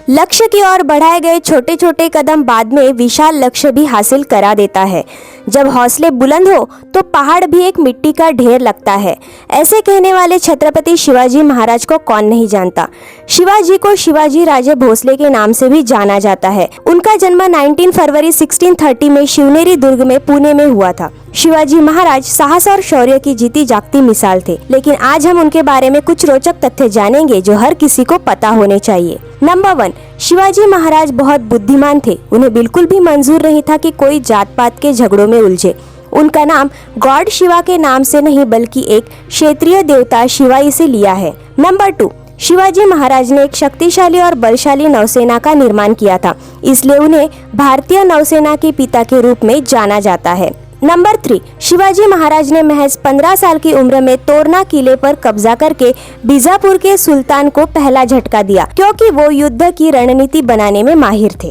लक्ष्य की ओर बढ़ाए गए छोटे छोटे कदम बाद में विशाल लक्ष्य भी हासिल करा देता है। जब हौसले बुलंद हो तो पहाड़ भी एक मिट्टी का ढेर लगता है। ऐसे कहने वाले छत्रपति शिवाजी महाराज को कौन नहीं जानता। शिवाजी को शिवाजी राजे भोसले के नाम से भी जाना जाता है। उनका जन्म 19 फरवरी 1630 में शिवनेरी दुर्ग में पुणे में हुआ था। शिवाजी महाराज साहस और शौर्य की जीती जागती मिसाल थे, लेकिन आज हम उनके बारे में कुछ रोचक तथ्य जानेंगे जो हर किसी को पता होने चाहिए। नंबर 1, शिवाजी महाराज बहुत बुद्धिमान थे। उन्हें बिल्कुल भी मंजूर नहीं था कि कोई जात पात के झगड़ों में उलझे। उनका नाम गॉड शिवा के नाम से नहीं बल्कि एक क्षेत्रीय देवता शिवाई से लिया है। नंबर 2, शिवाजी महाराज ने एक शक्तिशाली और बलशाली नौसेना का निर्माण किया था, इसलिए उन्हें भारतीय नौसेना के पिता के रूप में जाना जाता है। नंबर 3, शिवाजी महाराज ने महज 15 साल की उम्र में तोरना किले पर कब्जा करके बीजापुर के सुल्तान को पहला झटका दिया, क्योंकि वो युद्ध की रणनीति बनाने में माहिर थे।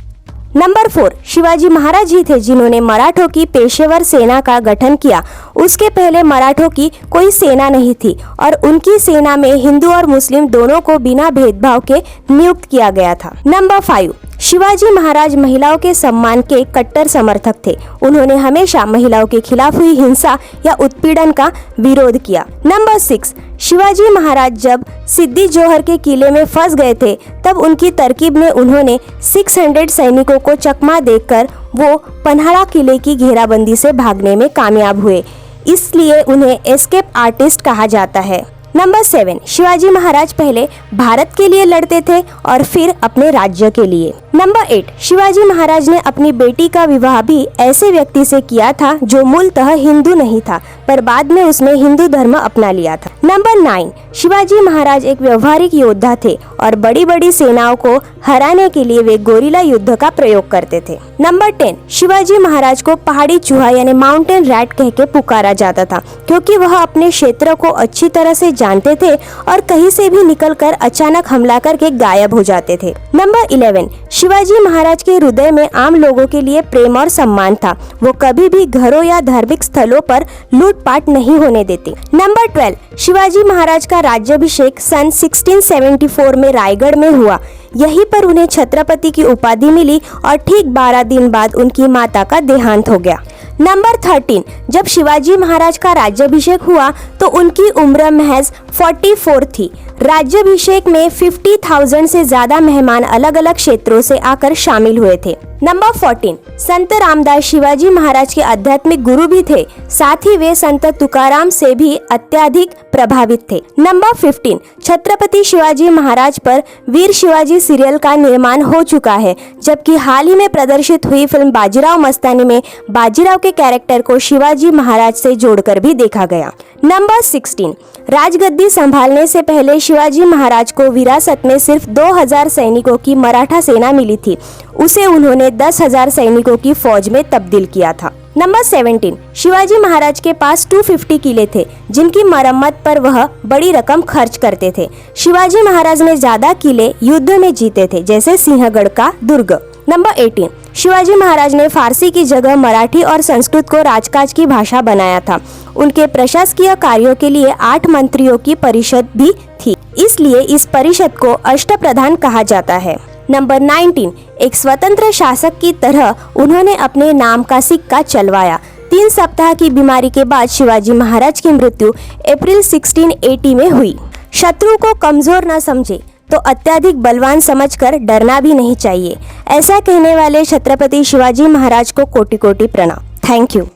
नंबर 4, शिवाजी महाराज ही थे जिन्होंने मराठों की पेशेवर सेना का गठन किया। उसके पहले मराठों की कोई सेना नहीं थी और उनकी सेना में हिंदू और मुस्लिम दोनों को बिना भेदभाव के नियुक्त किया गया था। नंबर 5, शिवाजी महाराज महिलाओं के सम्मान के कट्टर समर्थक थे। उन्होंने हमेशा महिलाओं के खिलाफ हुई हिंसा या उत्पीड़न का विरोध किया। नंबर 6, शिवाजी महाराज जब सिद्दी जोहर के किले में फंस गए थे तब उनकी तरकीब में उन्होंने 600 सैनिकों को चकमा देकर वो पन्हाड़ा किले की घेराबंदी से भागने में कामयाब हुए, इसलिए उन्हें एस्केप आर्टिस्ट कहा जाता है। नंबर 7, शिवाजी महाराज पहले भारत के लिए लड़ते थे और फिर अपने राज्य के लिए। नंबर 8, शिवाजी महाराज ने अपनी बेटी का विवाह भी ऐसे व्यक्ति से किया था जो मूलतः हिंदू नहीं था, पर बाद में उसने हिंदू धर्म अपना लिया था। नंबर 9, शिवाजी महाराज एक व्यवहारिक योद्धा थे और बड़ी बड़ी सेनाओं को हराने के लिए वे गोरिल्ला युद्ध का प्रयोग करते थे। नंबर 10, शिवाजी महाराज को पहाड़ी चूहा यानी माउंटेन रैट कह के पुकारा जाता था, क्योंकि वह अपने क्षेत्र को अच्छी तरह से जानते थे और कहीं से भी निकलकर अचानक हमला करके गायब हो जाते थे। नंबर 11, शिवाजी महाराज के हृदय में आम लोगों के लिए प्रेम और सम्मान था। वो कभी भी घरों या धार्मिक स्थलों पर लूटपाट नहीं होने देते। नंबर 12, शिवाजी महाराज का राज्याभिषेक सन 1674 में रायगढ़ में हुआ। यहीं पर उन्हें छत्रपति की उपाधि मिली और ठीक 12 दिन बाद उनकी माता का देहांत हो गया। नंबर 13, जब शिवाजी महाराज का राज्याभिषेक हुआ तो उनकी उम्र महज 44 थी। राज्याभिषेक में 50,000 से ज्यादा मेहमान अलग अलग क्षेत्रों से आकर शामिल हुए थे। नंबर 14, संत रामदास शिवाजी महाराज के आध्यात्मिक गुरु भी थे, साथ ही वे संत तुकाराम से भी अत्यधिक प्रभावित थे। नंबर 15, छत्रपति शिवाजी महाराज पर वीर शिवाजी सीरियल का निर्माण हो चुका है, जबकि हाल ही में प्रदर्शित हुई फिल्म बाजीराव मस्तानी में बाजीराव के कैरेक्टर को शिवाजी महाराज से जोड़कर भी देखा गया। नंबर 16, राजगद्दी संभालने से पहले शिवाजी महाराज को विरासत में सिर्फ 2000 सैनिकों की मराठा सेना मिली थी। उसे उन्होंने 10,000 सैनिकों की फौज में तब्दील किया था। नंबर 17, शिवाजी महाराज के पास 250 किले थे, जिनकी मरम्मत पर वह बड़ी रकम खर्च करते थे। शिवाजी महाराज ने ज्यादा किले युद्ध में जीते थे, जैसे सिंहगढ़ का दुर्ग। नंबर 18, शिवाजी महाराज ने फारसी की जगह मराठी और संस्कृत को राजकाज की भाषा बनाया था। उनके प्रशासकीय कार्यों के लिए 8 मंत्रियों की परिषद भी थी, इसलिए इस परिषद को अष्टप्रधान कहा जाता है। नंबर 19, एक स्वतंत्र शासक की तरह उन्होंने अपने नाम का सिक्का चलवाया। 3 सप्ताह की बीमारी के बाद शिवाजी महाराज की मृत्यु अप्रैल 1680 में हुई। शत्रु को कमजोर न समझे तो अत्यधिक बलवान समझकर डरना भी नहीं चाहिए। ऐसा कहने वाले छत्रपति शिवाजी महाराज को कोटि कोटि प्रणाम। Thank you.